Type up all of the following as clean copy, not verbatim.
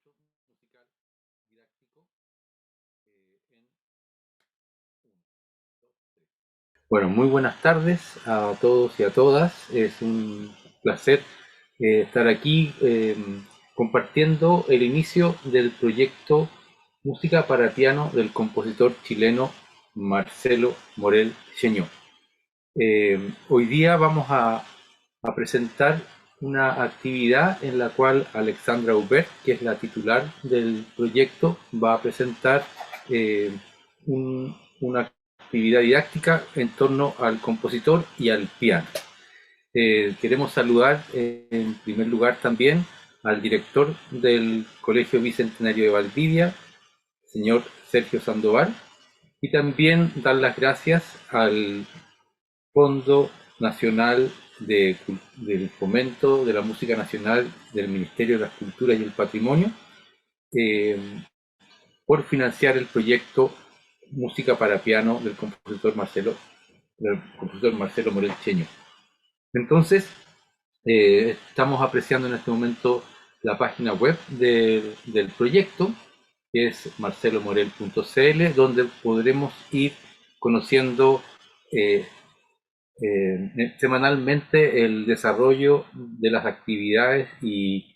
musical didáctico en 1, 2, 3. Bueno, muy buenas tardes a todos y a todas. Es un placer estar aquí compartiendo el inicio del proyecto Música para Piano del compositor chileno Marcelo Morel Cheñó. Hoy día vamos a presentar una actividad en la cual Alexandra Hubert, que es la titular del proyecto, va a presentar eh, una actividad didáctica en torno al compositor y al piano. Queremos saludar en primer lugar también al director del Colegio Bicentenario de Valdivia, señor Sergio Sandoval, y también dar las gracias al Fondo Nacional del Fomento de la Música Nacional del Ministerio de las Culturas y el Patrimonio eh, por financiar el proyecto Música para Piano del compositor Marcelo Morel Cheño. Entonces, estamos apreciando en este momento la página web del proyecto, que es marcelomorel.cl, donde podremos ir conociendo semanalmente el desarrollo de las actividades y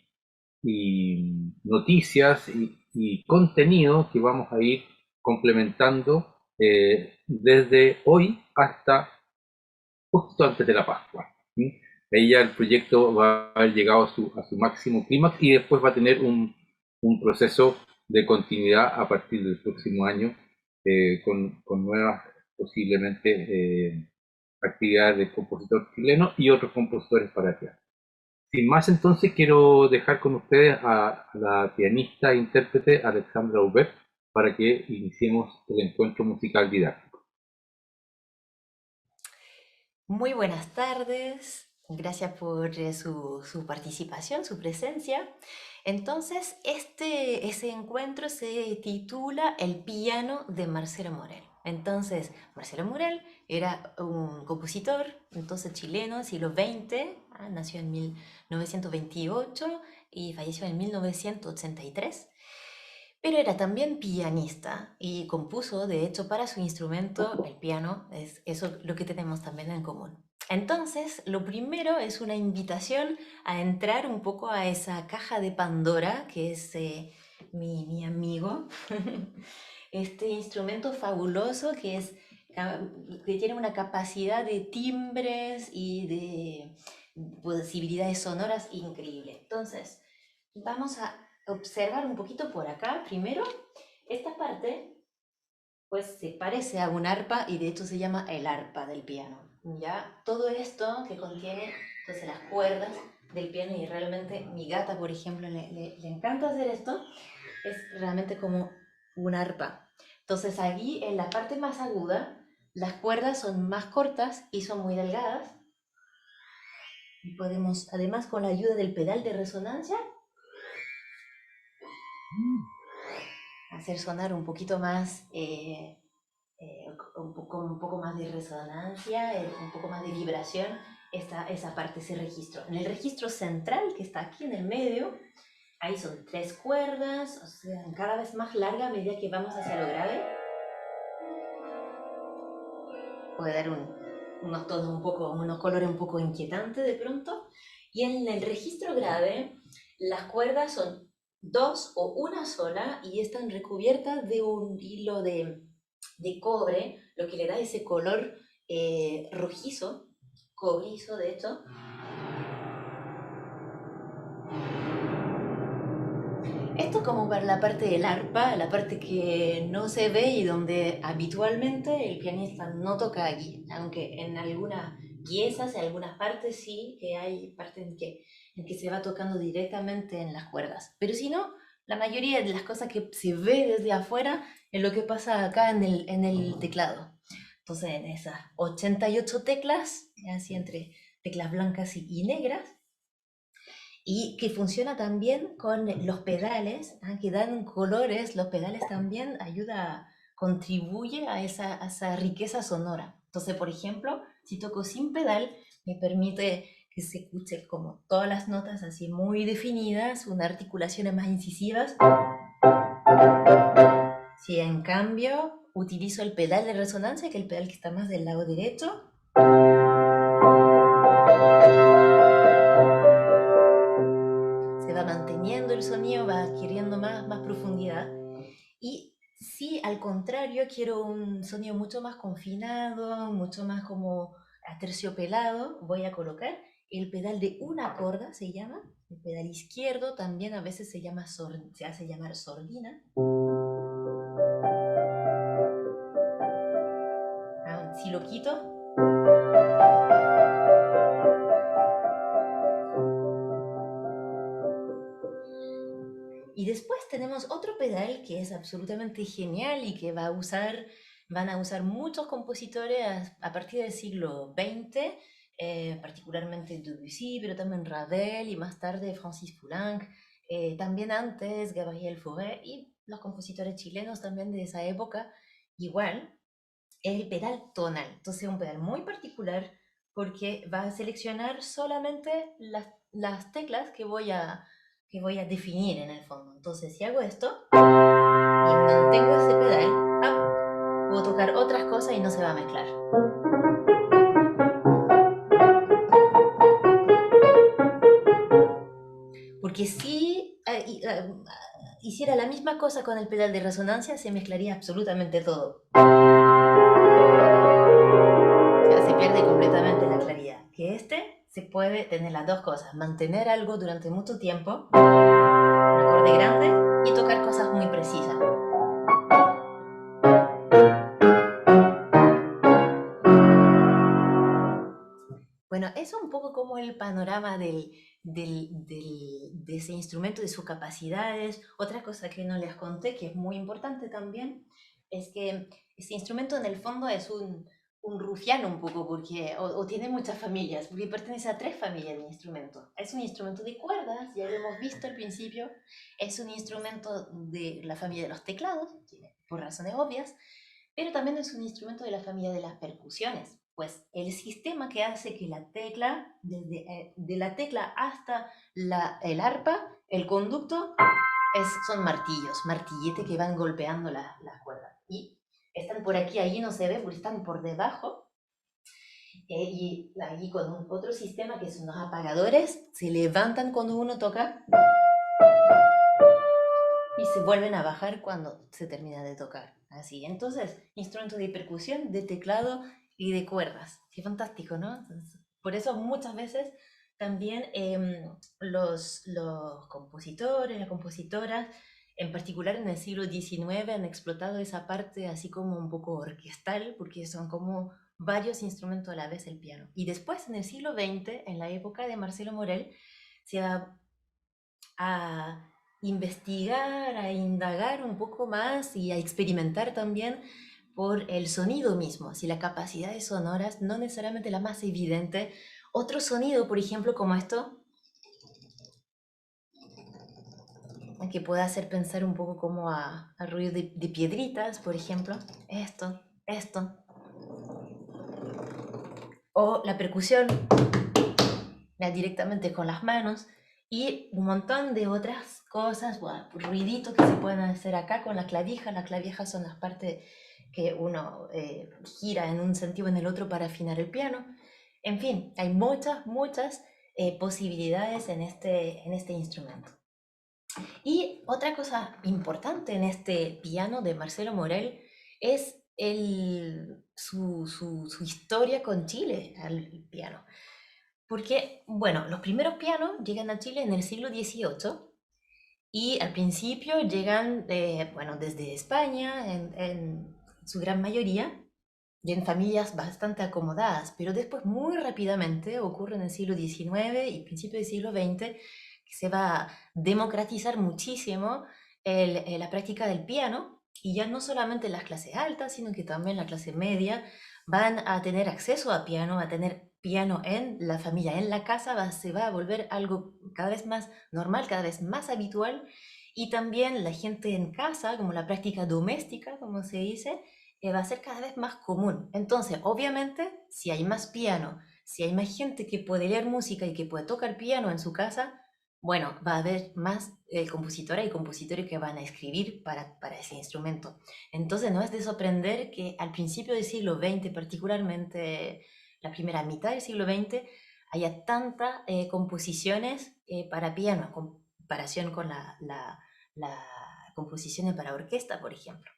noticias y contenido que vamos a ir complementando desde hoy hasta justo antes de la Pascua. ¿Sí? Ahí ya el proyecto va a haber llegado a su máximo clímax y después va a tener un proceso de continuidad a partir del próximo año con nuevas posiblemente actividades de compositor chileno y otros compositores para piano. Sin más, entonces quiero dejar con ustedes a la pianista e intérprete Alexandra Hubert para que iniciemos el encuentro musical didáctico. Muy buenas tardes, gracias por su participación, su presencia. Entonces, ese encuentro se titula El piano de Marcelo Morel. Entonces, Marcelo Morel era un compositor, entonces chileno, siglo XX, nació en 1928 y falleció en 1983. Pero era también pianista y compuso, de hecho, para su instrumento, el piano, es eso lo que tenemos también en común. Entonces, lo primero es una invitación a entrar un poco a esa caja de Pandora, que es mi amigo, este instrumento fabuloso que tiene una capacidad de timbres y de posibilidades sonoras increíble. Entonces, vamos a observar un poquito por acá. Primero, esta parte pues se parece a un arpa y de hecho se llama el arpa del piano. Ya todo esto que contiene entonces las cuerdas del piano y realmente mi gata, por ejemplo, le encanta hacer esto, es realmente como un arpa. Entonces aquí en la parte más aguda las cuerdas son más cortas y son muy delgadas. Y podemos, además con la ayuda del pedal de resonancia, hacer sonar un poquito más, un poco más de resonancia, un poco más de vibración, esa parte, ese registro. En el registro central, que está aquí en el medio, ahí son 3 cuerdas, o sea, cada vez más larga a medida que vamos hacia lo grave. Puede dar unos tonos un poco, unos colores un poco inquietantes de pronto. Y en el registro grave, las cuerdas son 2 o 1 sola y están recubiertas de un hilo de cobre, lo que le da ese color rojizo, cobrizo de hecho. Esto como para la parte del arpa, la parte que no se ve y donde habitualmente el pianista no toca allí, aunque en algunas piezas, en algunas partes sí, que hay partes en que se va tocando directamente en las cuerdas. Pero si no, la mayoría de las cosas que se ve desde afuera es lo que pasa acá en el teclado. Entonces, en esas 88 teclas, así entre teclas blancas y negras, y que funciona también con los pedales, que dan colores, los pedales también contribuye a esa riqueza sonora. Entonces, por ejemplo, si toco sin pedal, me permite que se escuche como todas las notas así muy definidas, unas articulaciones más incisivas. Si en cambio utilizo el pedal de resonancia, que es el pedal que está más del lado derecho, se va manteniendo el sonido, va adquiriendo más profundidad. Y si al contrario quiero un sonido mucho más confinado, mucho más como aterciopelado, voy a colocar el pedal de una corda, se llama, el pedal izquierdo, también a veces se hace llamar sordina. Si lo quito, y después tenemos otro pedal que es absolutamente genial y que van a usar muchos compositores a partir del siglo XX, particularmente Debussy, pero también Ravel y más tarde Francis Poulenc, también antes Gabriel Fauré y los compositores chilenos también de esa época, igual, es el pedal tonal. Entonces es un pedal muy particular porque va a seleccionar solamente las teclas que voy a definir en el fondo. Entonces si hago esto y mantengo ese pedal, puedo tocar otras cosas y no se va a mezclar. Porque si hiciera la misma cosa con el pedal de resonancia, se mezclaría absolutamente todo. Se pierde completamente la claridad. Que se puede tener las dos cosas, mantener algo durante mucho tiempo, un acorde grande, y tocar cosas muy precisas. Bueno, eso es un poco como el panorama de ese instrumento, de sus capacidades. Otra cosa que no les conté, que es muy importante también, es que este instrumento en el fondo es un rufiano un poco, porque, o tiene muchas familias, porque pertenece a 3 familias de instrumentos. Es un instrumento de cuerdas, ya lo hemos visto al principio, es un instrumento de la familia de los teclados, por razones obvias, pero también es un instrumento de la familia de las percusiones, pues el sistema que hace que la tecla, de la tecla hasta el arpa, el conducto, son martillos, martilletes que van golpeando las cuerdas. Y están por aquí, allí no se ve porque están por debajo. Y allí con otro sistema que son los apagadores, se levantan cuando uno toca y se vuelven a bajar cuando se termina de tocar. Así, entonces, instrumentos de percusión, de teclado y de cuerdas. Qué fantástico, ¿no? Entonces, por eso muchas veces también los compositores, las compositoras, en particular en el siglo XIX, han explotado esa parte así como un poco orquestal, porque son como varios instrumentos a la vez el piano. Y después, en el siglo XX, en la época de Marcelo Morel, se va a investigar, a indagar un poco más y a experimentar también por el sonido mismo, si las capacidades sonoras, no necesariamente la más evidente. Otro sonido, por ejemplo, como esto, que puede hacer pensar un poco como a ruido de piedritas, por ejemplo, esto. O la percusión, directamente con las manos, y un montón de otras cosas, bueno, ruiditos que se pueden hacer acá con la clavija. Las clavijas son las partes que uno gira en un sentido o en el otro para afinar el piano. En fin, hay muchas posibilidades en este instrumento. Y otra cosa importante en este piano de Marcelo Morel es su historia con Chile al piano. Porque, bueno, los primeros pianos llegan a Chile en el siglo XVIII y al principio llegan, bueno, desde España en su gran mayoría y en familias bastante acomodadas, pero después muy rápidamente ocurre en el siglo XIX y principio del siglo XX que se va a democratizar muchísimo la práctica del piano y ya no solamente las clases altas, sino que también la clase media van a tener acceso a piano, a tener piano en la familia, en la casa, se va a volver algo cada vez más normal, cada vez más habitual, y también la gente en casa, como la práctica doméstica, como se dice, va a ser cada vez más común. Entonces, obviamente, si hay más piano, si hay más gente que puede leer música y que puede tocar piano en su casa, bueno, va a haber más compositoras y compositores que van a escribir para ese instrumento. Entonces no es de sorprender que al principio del siglo XX, particularmente la primera mitad del siglo XX, haya tantas composiciones para piano, en comparación con la composiciones para orquesta, por ejemplo.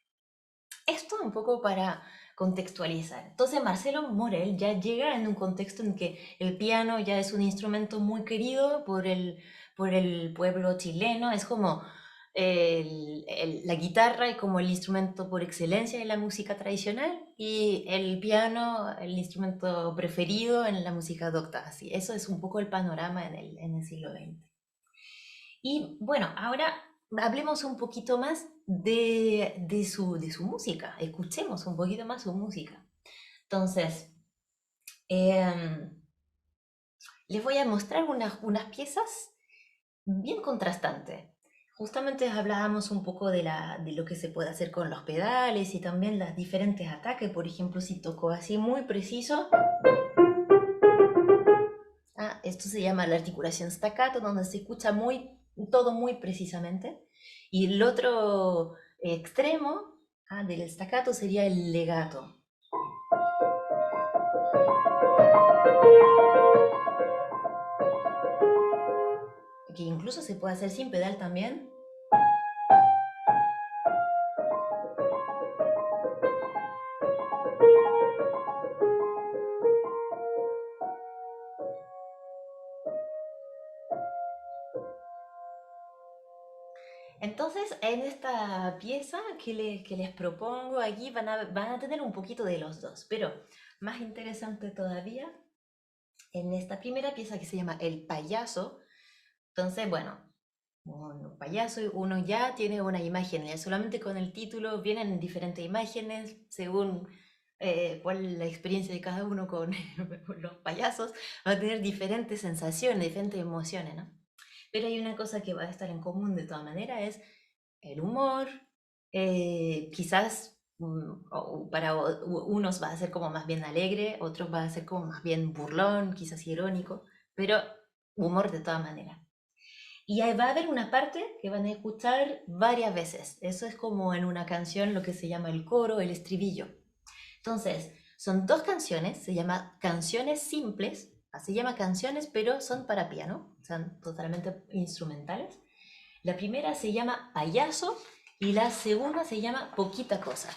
Esto un poco para contextualizar. Entonces Marcelo Morel ya llega en un contexto en que el piano ya es un instrumento muy querido por el pueblo chileno, es como la guitarra es como el instrumento por excelencia de la música tradicional y el piano el instrumento preferido en la música docta. Así, eso es un poco el panorama en el siglo XX. Y bueno, ahora hablemos un poquito más de su música, escuchemos un poquito más su música. Entonces, em, les voy a mostrar unas piezas bien contrastantes. Justamente hablábamos un poco de lo que se puede hacer con los pedales y también los diferentes ataques. Por ejemplo, si toco así muy preciso, esto se llama la articulación staccato, donde se escucha todo muy precisamente. Y el otro extremo del staccato sería el legato. Que incluso se puede hacer sin pedal también. Entonces, en esta pieza que les propongo aquí van a tener un poquito de los dos, pero más interesante todavía, en esta primera pieza que se llama El payaso, entonces, bueno, un payaso, uno ya tiene una imagen, ya solamente con el título vienen diferentes imágenes según cuál es la experiencia de cada uno con los payasos, va a tener diferentes sensaciones, diferentes emociones, ¿no? Pero hay una cosa que va a estar en común de todas maneras, es el humor, quizás para unos va a ser como más bien alegre, otros va a ser como más bien burlón, quizás irónico, pero humor de todas maneras. Y ahí va a haber una parte que van a escuchar varias veces. Eso es como en una canción lo que se llama el coro, el estribillo. Entonces, son dos canciones, se llama canciones simples, se llama canciones, pero son para piano, son totalmente instrumentales. La primera se llama Payaso y la segunda se llama Poquita Cosa.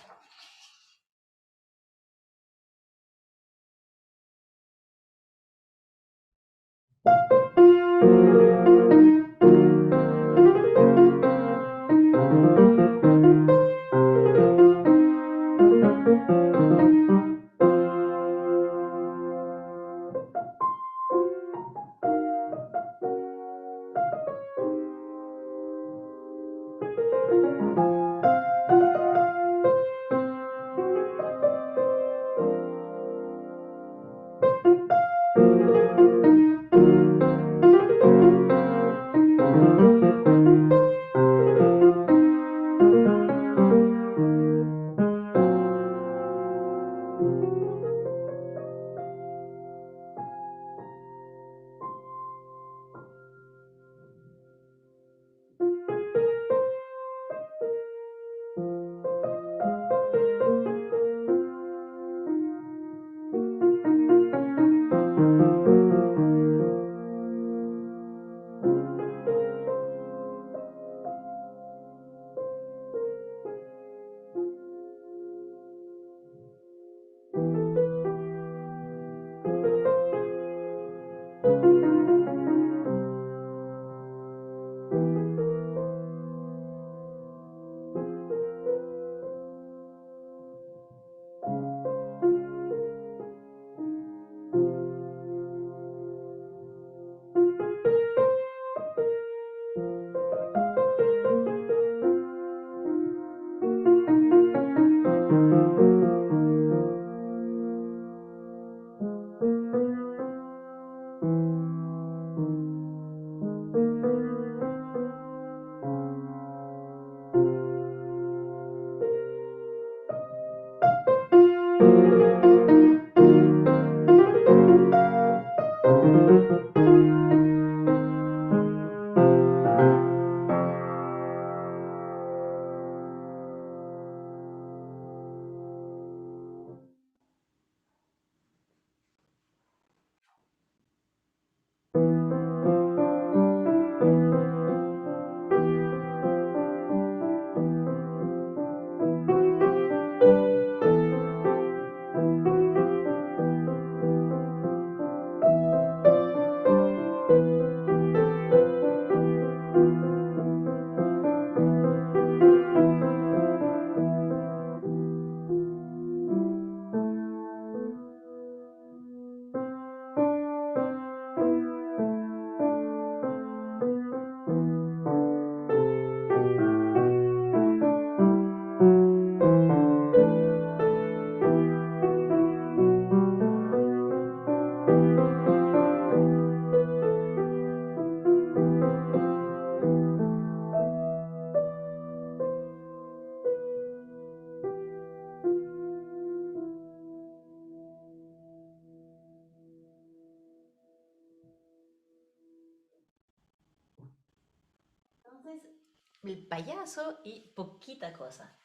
el payaso y poquita cosa.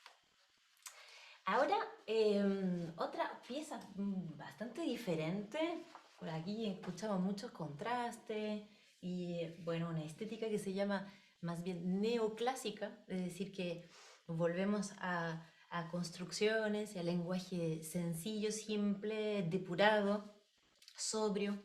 Ahora, otra pieza bastante diferente. Por aquí escuchamos muchos contrastes y, bueno, una estética que se llama más bien neoclásica, es decir, que volvemos a construcciones y a lenguaje sencillo, simple, depurado, sobrio.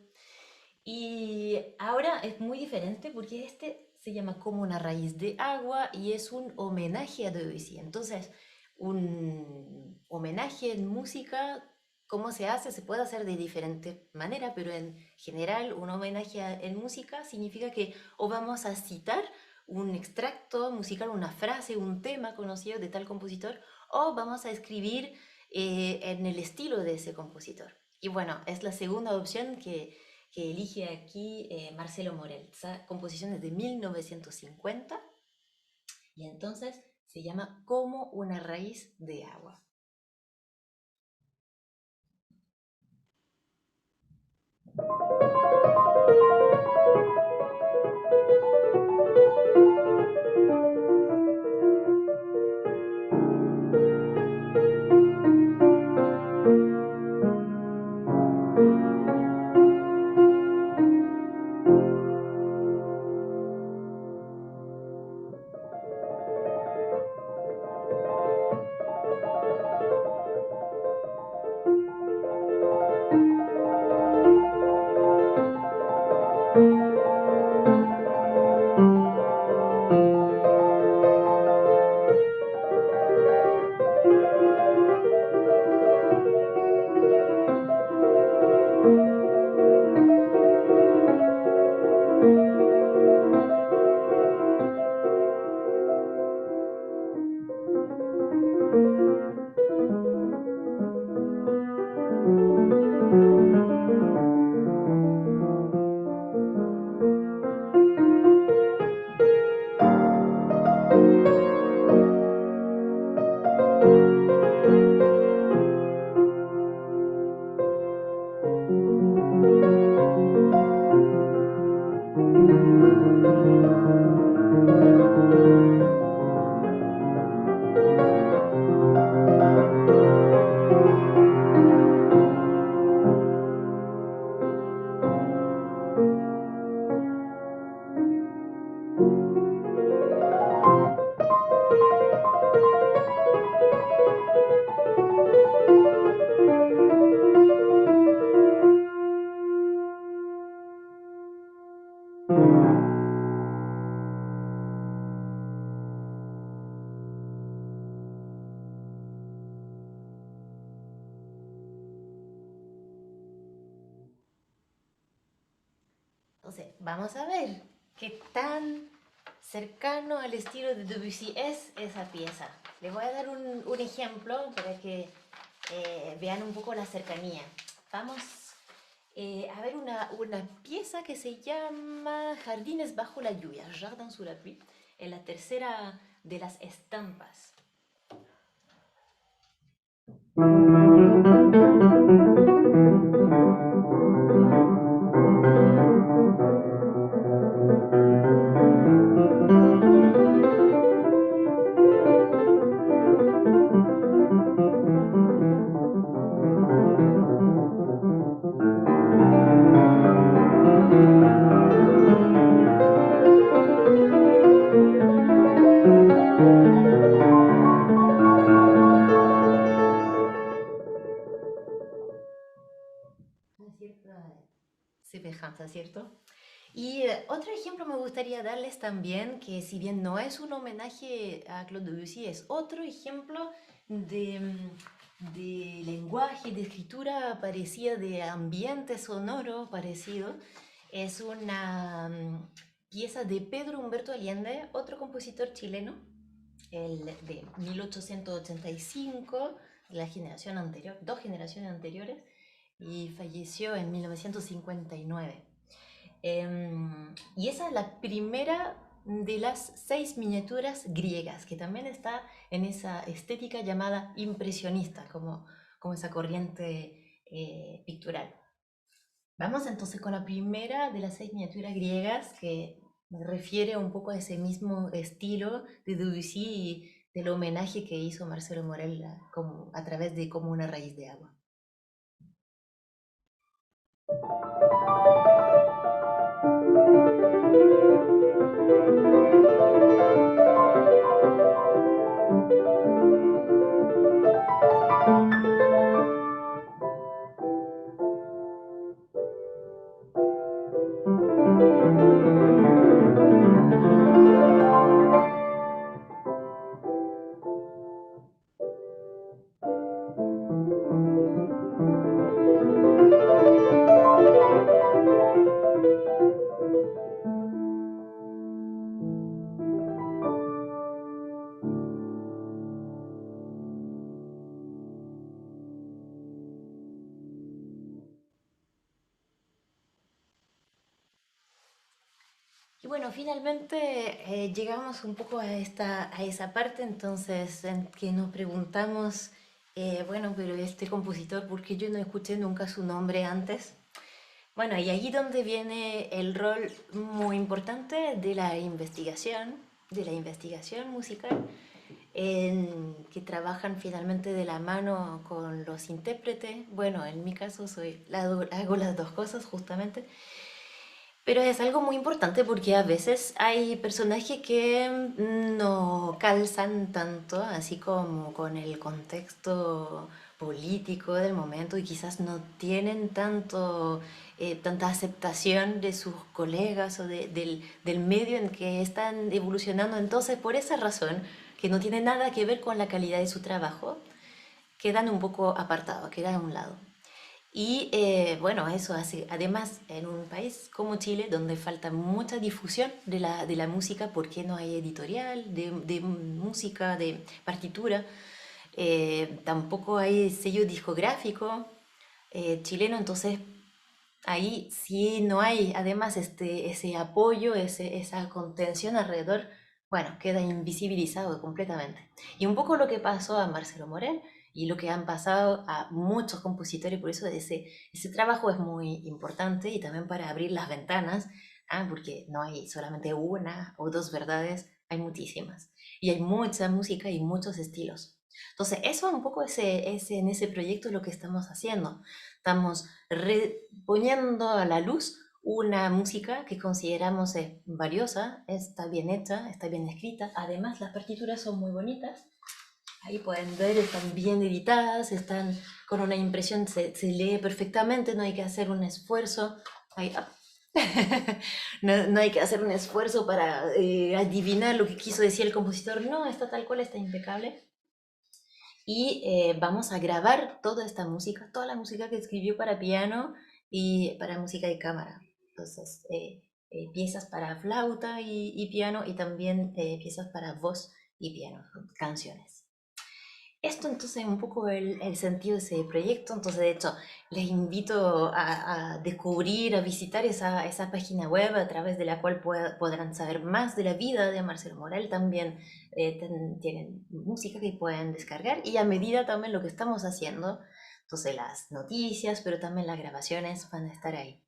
Y ahora es muy diferente porque este se llama Como una raíz de agua y es un homenaje a Debussy. Entonces, un homenaje en música, ¿cómo se hace? Se puede hacer de diferentes maneras, pero en general un homenaje en música significa que o vamos a citar un extracto musical, una frase, un tema conocido de tal compositor, o vamos a escribir en el estilo de ese compositor. Y bueno, es la segunda opción que elige aquí Marcelo Morel. Esa composición es de 1950 y entonces se llama Como una raíz de agua. Entonces, vamos a ver qué tan cercano al estilo de Debussy es esa pieza. Les voy a dar un ejemplo para que vean un poco la cercanía. Vamos a ver una pieza que se llama Jardines bajo la lluvia, Jardin sous la pluie, en la tercera de las estampas. Cierta semejanza, ¿cierto? Y otro ejemplo me gustaría darles también, que si bien no es un homenaje a Claude Debussy, es otro ejemplo de lenguaje, de escritura parecida, de ambiente sonoro parecido. Es una pieza de Pedro Humberto Allende, otro compositor chileno, el de 1885, la generación anterior, dos generaciones anteriores, y falleció en 1959. Y esa es la primera de las 6 miniaturas griegas, que también está en esa estética llamada impresionista, como esa corriente pictural. Vamos entonces con la primera de las 6 miniaturas griegas, que me refiere un poco a ese mismo estilo de Debussy y del homenaje que hizo Marcelo Morel como, a través de Como una raíz de agua. Y bueno, finalmente llegamos un poco a esa parte entonces en que nos preguntamos, bueno, pero este compositor, ¿por qué yo no escuché nunca su nombre antes? Bueno, y ahí donde viene el rol muy importante de la investigación musical, que trabajan finalmente de la mano con los intérpretes. Bueno, en mi caso hago las dos cosas justamente, pero es algo muy importante porque a veces hay personajes que no calzan tanto, así como con el contexto político del momento y quizás no tienen tanta aceptación de sus colegas o del medio en que están evolucionando. Entonces, por esa razón, que no tiene nada que ver con la calidad de su trabajo, quedan un poco apartados, quedan a un lado. Y bueno, eso hace, además, en un país como Chile, donde falta mucha difusión de la música, porque no hay editorial de música, de partitura, tampoco hay sello discográfico chileno, entonces ahí sí no hay, además, ese apoyo, esa contención alrededor, bueno, queda invisibilizado completamente. Y un poco lo que pasó a Marcelo Morel y lo que han pasado a muchos compositores, por eso ese trabajo es muy importante y también para abrir las ventanas, porque no hay solamente una o dos verdades, hay muchísimas. Y hay mucha música y muchos estilos. Entonces, eso un poco en ese proyecto es lo que estamos haciendo. Estamos poniendo a la luz una música que consideramos es valiosa, está bien hecha, está bien escrita. Además, las partituras son muy bonitas. Ahí pueden ver, están bien editadas, están con una impresión, se lee perfectamente, no hay que hacer un esfuerzo. Ahí, no hay que hacer un esfuerzo para adivinar lo que quiso decir el compositor. No, está tal cual, está impecable. Y vamos a grabar toda esta música, toda la música que escribió para piano y para música de cámara. Entonces, piezas para flauta y piano y también piezas para voz y piano, canciones. Esto entonces es un poco el sentido de ese proyecto, entonces de hecho les invito a descubrir, a visitar esa página web a través de la cual podrán saber más de la vida de Marcelo Morel, también tienen música que pueden descargar y a medida también lo que estamos haciendo, entonces las noticias, pero también las grabaciones van a estar ahí.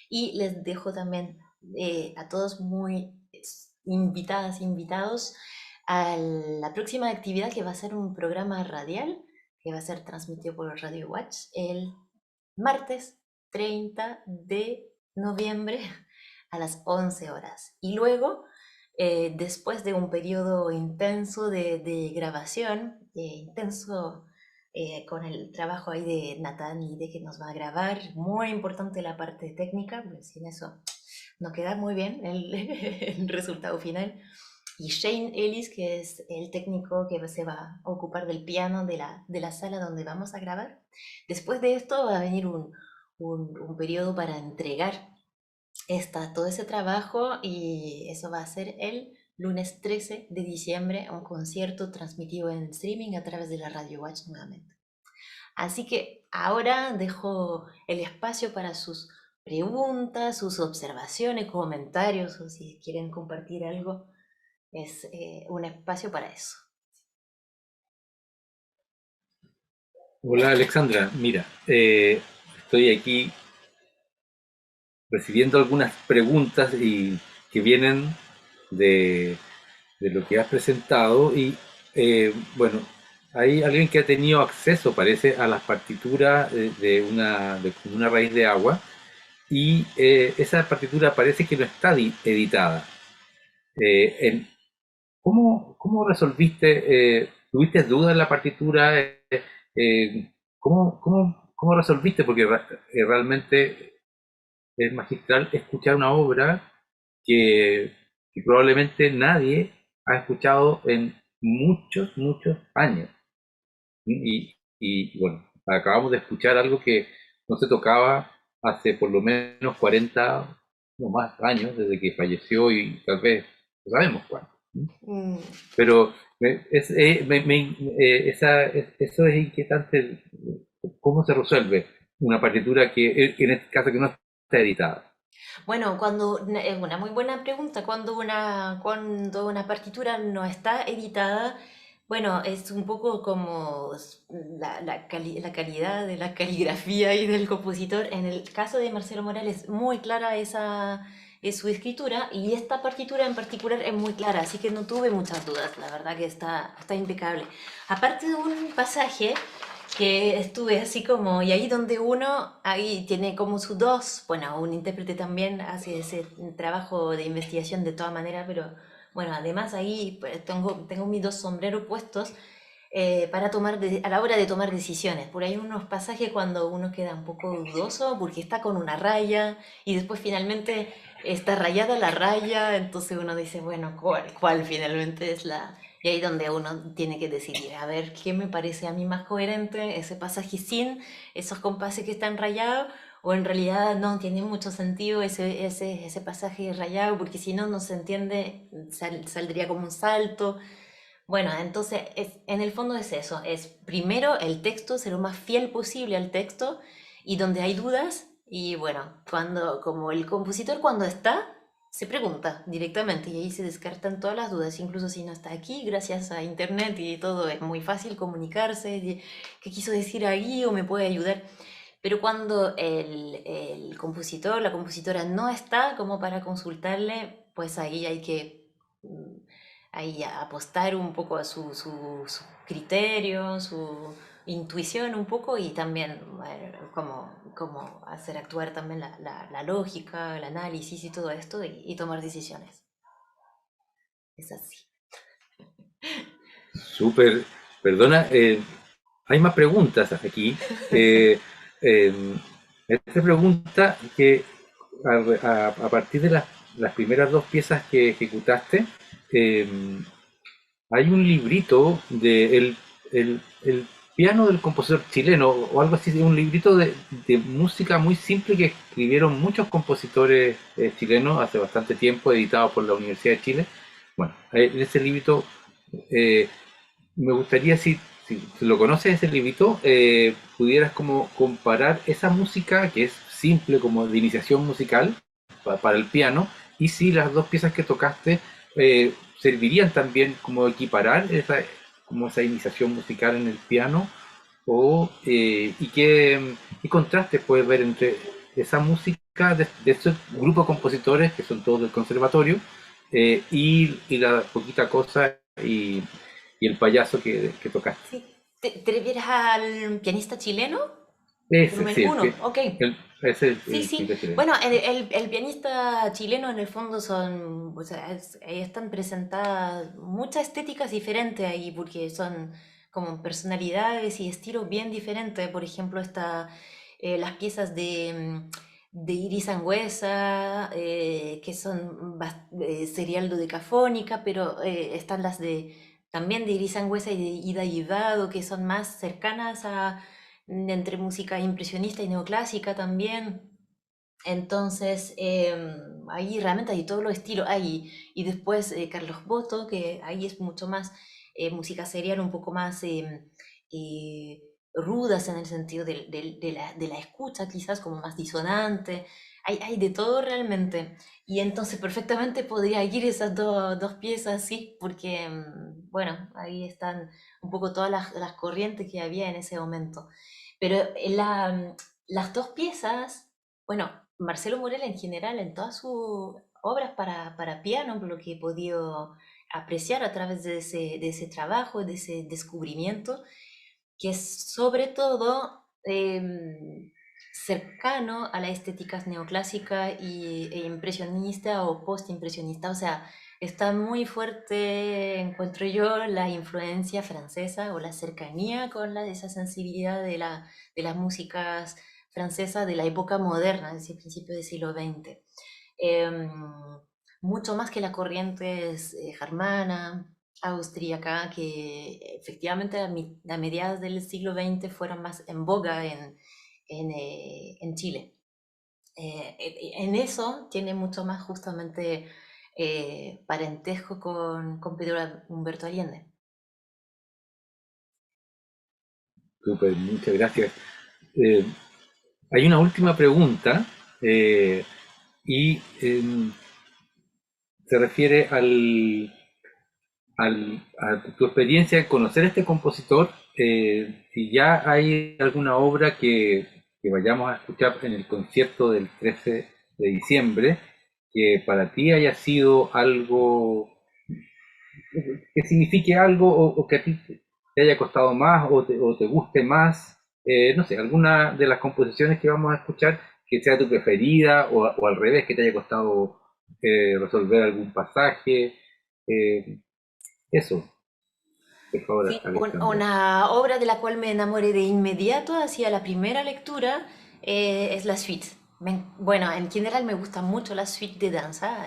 Y les dejo también a todos muy invitadas, invitados a la próxima actividad que va a ser un programa radial que va a ser transmitido por Radio Watch el martes 30 de noviembre a las 11 horas. Y luego, después de un periodo intenso de grabación, intenso con el trabajo ahí de Nathan y de que nos va a grabar, muy importante la parte técnica, porque sin eso no queda muy bien el resultado final. Y Shane Ellis, que es el técnico que se va a ocupar del piano de la sala donde vamos a grabar. Después de esto va a venir un periodo para entregar todo ese trabajo y eso va a ser el lunes 13 de diciembre, un concierto transmitido en streaming a través de la Radio Watch nuevamente. Así que ahora dejo el espacio para sus preguntas, sus observaciones, comentarios o si quieren compartir algo, es un espacio para eso. Hola Alexandra, mira, estoy aquí recibiendo algunas preguntas y que vienen de, de lo que has presentado y bueno, hay alguien que ha tenido acceso, parece, a las partituras de una raíz de agua y esa partitura parece que no está editada. En, ¿cómo resolviste? ¿Tuviste dudas en la partitura? ¿Cómo resolviste? Porque realmente es magistral escuchar una obra que, que probablemente nadie ha escuchado en muchos años. Bueno, acabamos de escuchar algo que no se tocaba hace por lo menos 40 o más años desde que falleció y tal vez no sabemos cuándo. Mm, Pero eso es inquietante. ¿Cómo se resuelve una partitura que en este caso que no está editada? Bueno, es una muy buena pregunta. Cuando una partitura no está editada, bueno, es un poco como la calidad de la caligrafía y del compositor. En el caso de Marcelo Morales, muy clara esa es su escritura y esta partitura en particular es muy clara, así que no tuve muchas dudas. La verdad que está impecable. Aparte de un pasaje que estuve así como, y ahí donde uno, ahí tiene como su dos, bueno, un intérprete también hace ese trabajo de investigación de todas maneras, pero bueno, además ahí pues, tengo mis dos sombreros puestos para a la hora de tomar decisiones. Por ahí unos pasajes cuando uno queda un poco dudoso porque está con una raya y después finalmente está rayada la raya, entonces uno dice, bueno, ¿cuál finalmente es la, y ahí donde uno tiene que decidir, a ver, ¿qué me parece a mí más coherente? ¿Ese pasaje sin esos compases que están rayados? ¿O en realidad no tiene mucho sentido ese pasaje rayado? Porque si no, no se entiende, saldría como un salto. Bueno, entonces en el fondo es eso, es primero el texto, ser lo más fiel posible al texto y donde hay dudas y bueno, como el compositor cuando está, se pregunta directamente y ahí se descartan todas las dudas, incluso si no está aquí, gracias a internet y todo, es muy fácil comunicarse, qué quiso decir ahí o me puede ayudar. Pero cuando el compositor, la compositora no está como para consultarle, pues ahí hay que ahí apostar un poco a su criterio, su intuición un poco y también como hacer actuar también la lógica, el análisis y todo esto y tomar decisiones. Es así. Súper, perdona, hay más preguntas aquí. Eh, Esta pregunta que a partir de las primeras dos piezas que ejecutaste, eh, hay un librito de el piano del compositor chileno o algo así, un librito de música muy simple que escribieron muchos compositores chilenos hace bastante tiempo, editado por la Universidad de Chile. Bueno, en ese librito eh, me gustaría si lo conoces ese librito, pudieras como comparar esa música que es simple como de iniciación musical para el piano y si las dos piezas que tocaste servirían también como equiparar como esa iniciación musical en el piano y qué contrastes puedes ver entre esa música de esos grupos de compositores que son todos del conservatorio y la poquita cosa y el payaso que tocaste. Sí. ¿Te refieres al pianista chileno? Ese, Volumen sí, uno, ok. ese es Sí, el sí. pintor chileno. Bueno, el pianista chileno en el fondo son, o sea, ahí están presentadas muchas estéticas diferentes ahí, porque son como personalidades y estilos bien diferentes. Por ejemplo, las piezas de Iris Sangüesa, que son serial dodecafónica, pero están las de también de Iris Sangüesa y de Ida Guidado, que son más cercanas a entre música impresionista y neoclásica también. Entonces, ahí realmente hay todos los estilos. Y después Carlos Boto, que ahí es mucho más música serial, un poco más rudas en el sentido de la escucha, quizás como más disonante. Hay de todo realmente. Y entonces perfectamente podría ir esas dos piezas, sí, porque, bueno, ahí están un poco todas las corrientes que había en ese momento. Pero las dos piezas, bueno, Marcelo Morel en general, en toda su obras para piano, por lo que he podido apreciar a través de ese trabajo, de ese descubrimiento, que es sobre todo cercano a la estética neoclásica e impresionista o postimpresionista. O sea, está muy fuerte, encuentro yo, la influencia francesa o la cercanía con esa sensibilidad de las músicas francesas de la época moderna, es decir, principio del siglo XX. Em, Mucho más que la corriente germana, austríaca, que efectivamente a mediados del siglo XX fueron más en boga en Chile. En eso tiene mucho más justamente parentesco con Pedro Humberto Allende. Súper, muchas gracias. Eh, Hay una última pregunta eh, y se refiere a tu experiencia de conocer a este compositor. Si ya hay alguna obra que vayamos a escuchar en el concierto del 13 de diciembre, que para ti haya sido algo que signifique algo o que a ti te haya costado más o te guste más, no sé, alguna de las composiciones que vamos a escuchar que sea tu preferida o al revés, que te haya costado resolver algún pasaje. eh, Eso, por favor, Sí, Alexandra. una obra de la cual me enamoré de inmediato hacia la primera lectura es la suite. Bueno, en general me gusta mucho la suite de danza,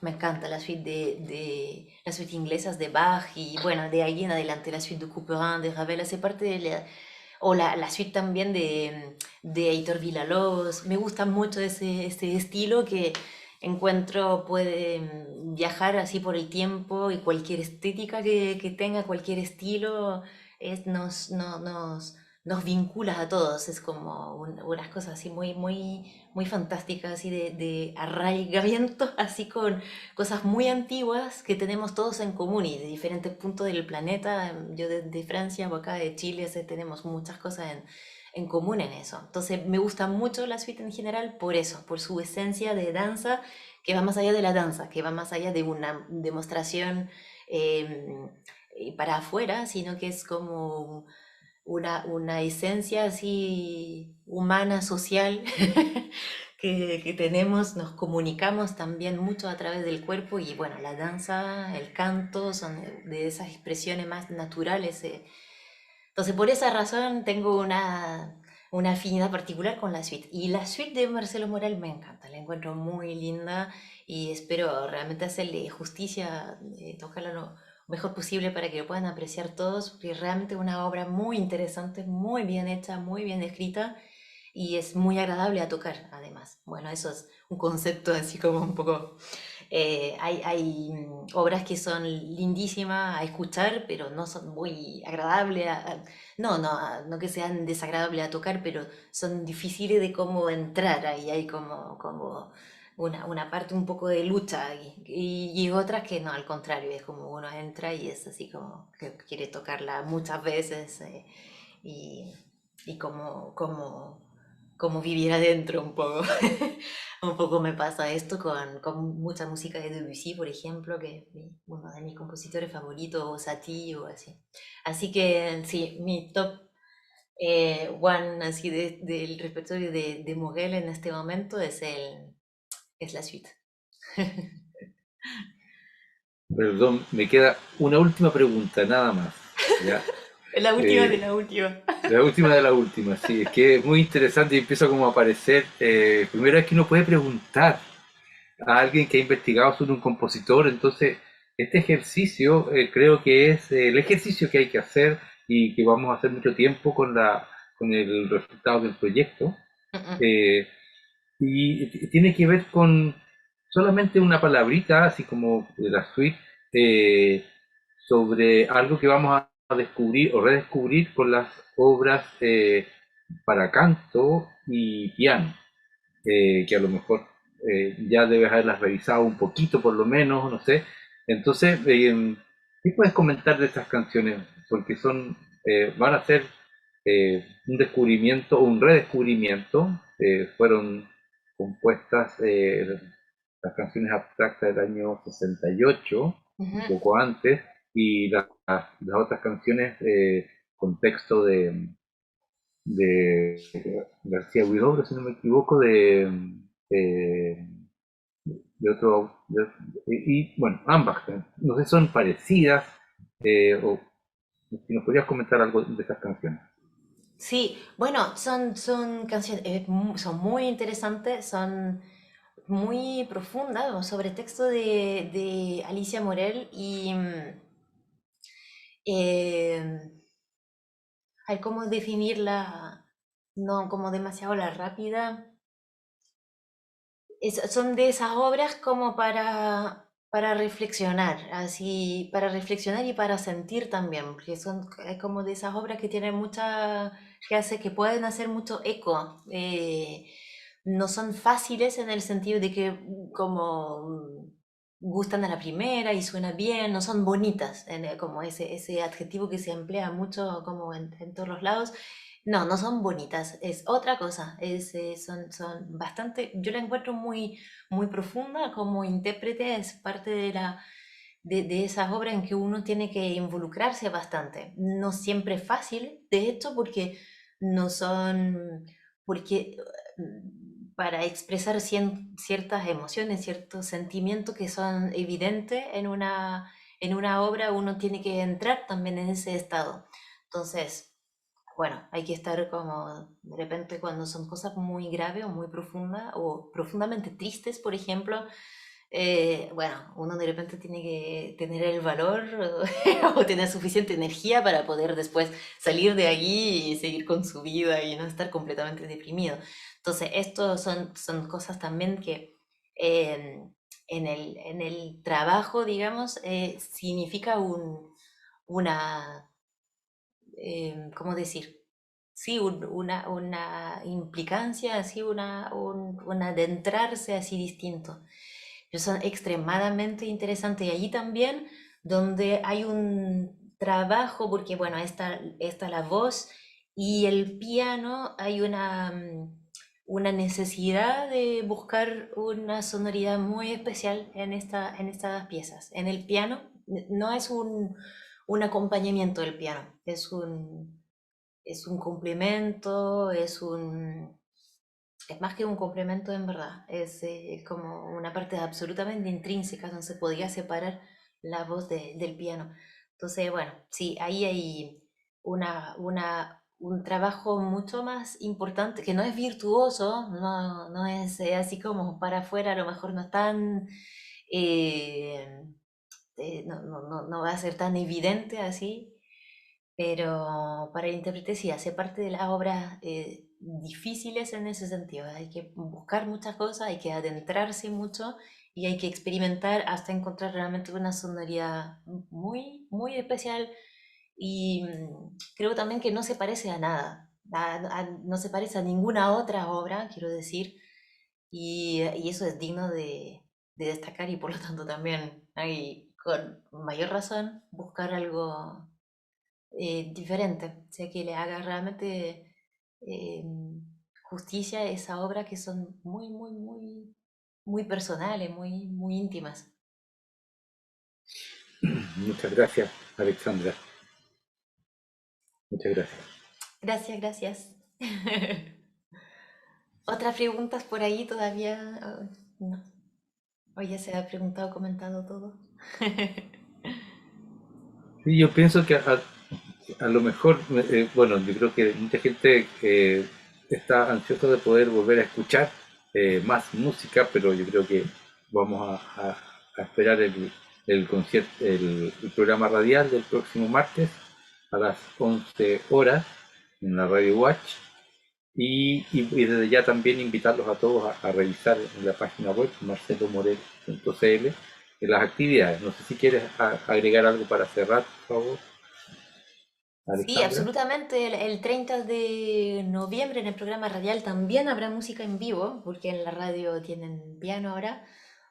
me encanta la suite las suite inglesas de Bach y bueno, de ahí en adelante la suite de Couperin, de Ravel, hace parte de o la suite también de Heitor Villa-Lobos. Me gusta mucho ese estilo que encuentro puede viajar así por el tiempo y cualquier estética que tenga, cualquier estilo, nos vincula a todos. Es como unas cosas así muy fantásticas, así de arraigamiento, así con cosas muy antiguas que tenemos todos en común y de diferentes puntos del planeta. Yo de Francia, o acá de Chile, tenemos muchas cosas en común en eso. Entonces me gusta mucho la suite en general por eso, por su esencia de danza, que va más allá de la danza, que va más allá de una demostración eh, para afuera, sino que es como una esencia así humana, social, que tenemos, nos comunicamos también mucho a través del cuerpo y bueno, la danza, el canto son de esas expresiones más naturales. Entonces, por esa razón tengo una afinidad particular con la suite. Y la suite de Marcelo Moral me encanta, la encuentro muy linda y espero realmente hacerle justicia, tocarla lo mejor posible para que lo puedan apreciar todos, porque es realmente una obra muy interesante, muy bien hecha, muy bien escrita y es muy agradable a tocar, además. Bueno, eso es un concepto así como un poco hay obras que son lindísimas a escuchar, pero no son muy agradables. No que sean desagradables a tocar, pero son difíciles de cómo entrar. Ahí hay como una parte un poco de lucha. Y otras que no, al contrario, es como uno entra y es así como que quiere tocarla muchas veces y, y como vivir adentro un poco. Un poco me pasa esto con mucha música de Debussy, por ejemplo, que es uno de mis compositores favoritos, o Satie o así. Así que sí, mi top one así del repertorio de Mughel en este momento es la suite. Perdón, me queda una última pregunta, nada más. ¿Ya? La última de Eh, la última. la última de la última, sí, es que es muy interesante y empieza como a aparecer. Primera vez que uno puede preguntar a alguien que ha investigado sobre un compositor. Entonces, este ejercicio creo que es el ejercicio que hay que hacer y que vamos a hacer mucho tiempo con el resultado del proyecto. Mm, mm. Eh, y tiene que ver con solamente una palabrita, así como de la suite, eh, sobre algo que vamos a descubrir o redescubrir con las obras para canto y piano, que a lo mejor ya debes haberlas revisado un poquito por lo menos, no sé. Entonces, ¿qué puedes comentar de estas canciones? Porque van a ser un descubrimiento o un redescubrimiento. Fueron compuestas las canciones abstractas del año 68, un Ujú. poco antes, y las otras canciones con texto de García Huidobro, si no me equivoco, de, de otro, y bueno, ambas, no sé, son parecidas, o si nos podrías comentar algo de estas canciones. Sí, bueno, son canciones, son muy interesantes, son muy profundas, sobre texto de Alicia Morel y eh, hay cómo definirla, no como demasiado la rápida. Son de esas obras como para reflexionar, así, para reflexionar y para sentir también, porque son como de esas obras que tienen mucha, que pueden hacer mucho eco. No son fáciles en el sentido de que como gustan a la primera y suena bien, no son bonitas, como ese adjetivo que se emplea mucho como en todos los lados. No, no son bonitas, es otra cosa, son bastante, yo la encuentro muy profunda como intérprete, es parte de esas obras en que uno tiene que involucrarse bastante. No siempre es fácil, de hecho, porque no son, porque para expresar ciertas emociones, ciertos sentimientos que son evidentes en una obra, uno tiene que entrar también en ese estado. Entonces, bueno, hay que estar como de repente cuando son cosas muy graves o muy profundas o profundamente tristes, por ejemplo, bueno, uno de repente tiene que tener el valor o tener suficiente energía para poder después salir de allí y seguir con su vida y no estar completamente deprimido. Entonces, esto son cosas también que eh, en el trabajo, digamos, significa una ¿cómo decir? Sí, una implicancia, así, un adentrarse así distinto. Pero son extremadamente interesantes. Y allí también donde hay un trabajo, porque bueno, está la voz y el piano, hay una necesidad de buscar una sonoridad muy especial en estas piezas. En el piano no es un acompañamiento del piano, es un complemento, es más que un complemento en verdad, es como una parte absolutamente intrínseca, no se podía separar la voz del piano. Entonces, bueno, sí, ahí hay un trabajo mucho más importante, que no es virtuoso, no es así como para afuera, a lo mejor no es tan, eh, no va a ser tan evidente así, pero para el intérprete sí hace parte de las obras difíciles en ese sentido. Hay que buscar muchas cosas, hay que adentrarse mucho y hay que experimentar hasta encontrar realmente una sonoridad muy especial y creo también que no se parece a nada. No se parece a ninguna otra obra, quiero decir, y eso es digno de destacar y por lo tanto también hay con mayor razón buscar algo diferente, o sea, que le haga realmente eh, justicia a esa obra que son muy personales, muy íntimas. Muchas gracias, Alexandra. Muchas gracias. Gracias, gracias. ¿Otras preguntas por ahí todavía? No. O ya se ha preguntado, comentado todo. Sí, yo pienso que a lo mejor, bueno, yo creo que mucha gente está ansiosa de poder volver a escuchar más música, pero yo creo que vamos a esperar el concierto, el programa radial del próximo martes a las 11 horas en la Radio Watch. Y desde ya también invitarlos a todos a revisar en la página web marcelomorel.cl las actividades. No sé si quieres agregar algo para cerrar, por favor, Sí, Alexandra. absolutamente. El 30 de noviembre en el programa radial también habrá música en vivo, porque en la radio tienen piano ahora.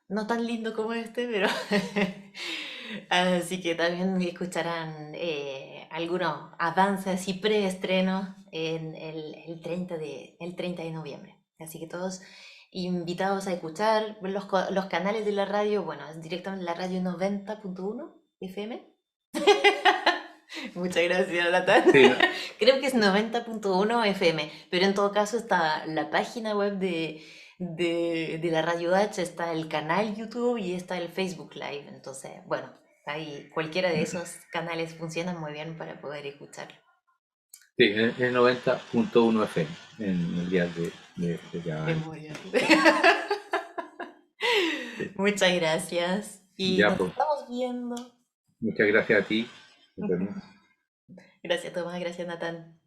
No tan lindo como este, pero así que también escucharán algunos avances y preestrenos en el 30 de noviembre. Así que todos invitados a escuchar los canales de la radio, bueno, es directamente la radio 90.1 FM. Muchas gracias, Natán. Sí, no, Creo que es 90.1 FM, pero en todo caso está la página web de la Radio H, está el canal YouTube y está el Facebook Live. Entonces, bueno, ahí cualquiera de esos canales funcionan muy bien para poder escucharlo. sí, es 90.1 FM en el día de grabar. Memoria. Muchas gracias. Y Ya, nos pues, estamos viendo. muchas gracias a ti. Nos vemos. Gracias, Tomás. Gracias, Natán.